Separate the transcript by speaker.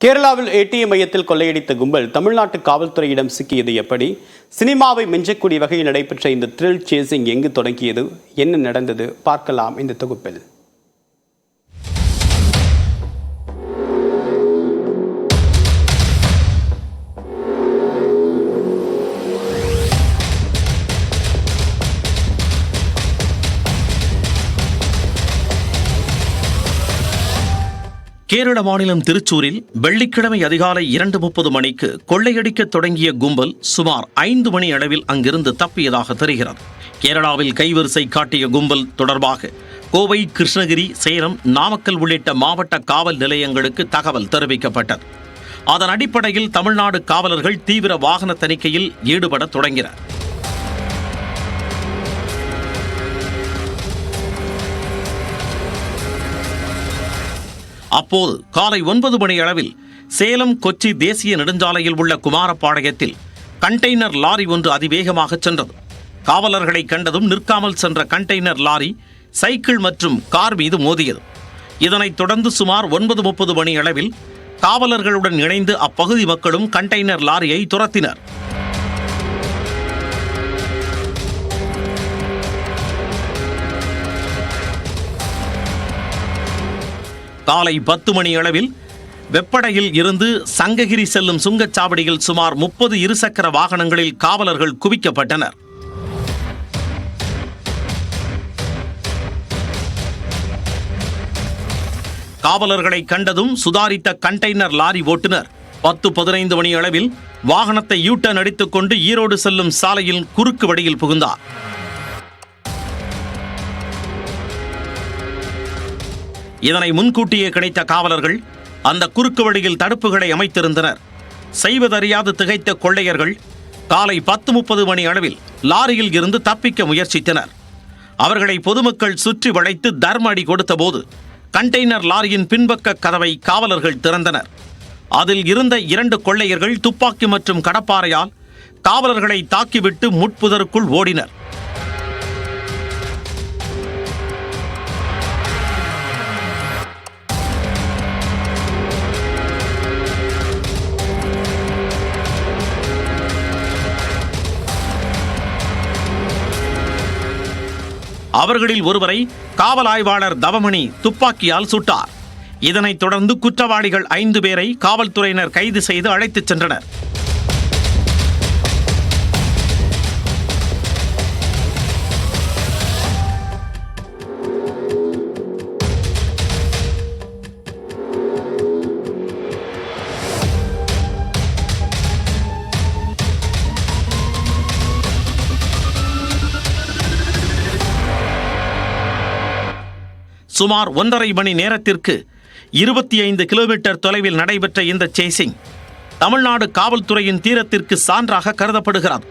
Speaker 1: கேரளாவில் ஏடிஎம் மையத்தில் கொள்ளையடித்த கும்பல் தமிழ்நாட்டு காவல்துறையிடம் சிக்கியது எப்படி? சினிமாவை மிஞ்சக்கூடிய வகையில் நடைபெற்ற இந்த த்ரில் சேசிங் எங்கு தொடங்கியது, என்ன நடந்தது பார்க்கலாம் இந்த தொகுப்பில்.
Speaker 2: கேரள மாநிலம் திருச்சூரில் வெள்ளிக்கிழமை அதிகாலை 2:30 மணிக்கு கொள்ளையடிக்க தொடங்கிய கும்பல் சுமார் 5 மணி அளவில் அங்கிருந்து தப்பியதாக தெரிகிறது. கேரளாவில் கைவரிசை காட்டிய கும்பல் தொடர்பாக கோவை, கிருஷ்ணகிரி, சேலம், நாமக்கல் உள்ளிட்ட மாவட்ட காவல் நிலையங்களுக்கு தகவல் தெரிவிக்கப்பட்டது. அதன் அடிப்படையில் தமிழ்நாடு காவலர்கள் தீவிர வாகன தணிக்கையில் ஈடுபட தொடங்கினர். அப்போது காலை 9 மணி அளவில் சேலம் கொச்சி தேசிய நெடுஞ்சாலையில் உள்ள குமாரபாளையத்தில் கண்டெய்னர் லாரி ஒன்று அதிவேகமாக சென்றது. காவலர்களை கண்டதும் நிற்காமல் சென்ற கண்டெய்னர் லாரி சைக்கிள் மற்றும் கார் மீது மோதியது. இதனைத் தொடர்ந்து சுமார் 9:30 மணி அளவில் காவலர்களுடன் இணைந்து அப்பகுதி மக்களும் கண்டெய்னர் லாரியை துரத்தினர். காலை 10 மணி அளவில் வெப்படையில் இருந்து சங்ககிரி செல்லும் சுங்கச்சாவடியில் சுமார் 30 இருசக்கர வாகனங்களில் காவலர்கள் குவிக்கப்பட்டனர். காவலர்களை கண்டதும் சுதாரித்த கண்டெய்னர் லாரி ஓட்டுநர் 10-15 மணி அளவில் வாகனத்தை யூட்டர்ன் அடித்துக் கொண்டு ஈரோடு செல்லும் சாலையில் குறுக்கு வழியில் புகுந்தார். இதனை முன்கூட்டியே கிடைத்த காவலர்கள் அந்த குறுக்கு வழியில் தடுப்புகளை அமைத்திருந்தனர். செய்வதறியாது திகைத்த கொள்ளையர்கள் காலை 10:30 மணி அளவில் லாரியில் இருந்து தப்பிக்க முயற்சித்தனர். அவர்களை பொதுமக்கள் சுற்றி வளைத்து தர்ம அடி கொடுத்தபோது கண்டெய்னர் லாரியின் பின்பக்க கதவை காவலர்கள் திறந்தனர். அதில் இருந்த 2 கொள்ளையர்கள் துப்பாக்கி மற்றும் கடப்பாரையால் காவலர்களை தாக்கிவிட்டு முட்புதருக்குள் ஓடினர். அவர்களில் ஒருவரை காவல் ஆய்வாளர் தவமணி துப்பாக்கியால் சுட்டார். இதனைத் தொடர்ந்து குற்றவாளிகள் 5 பேரை காவல்துறையினர் கைது செய்து அழைத்துச் சென்றனர். சுமார் 1.5 மணி நேரத்திற்கு 25 கிலோமீட்டர் தொலைவில் நடைபெற்ற இந்த சேசிங் தமிழ்நாடு காவல்துறையின் தீரத்திற்கு சான்றாக கருதப்படுகிறது.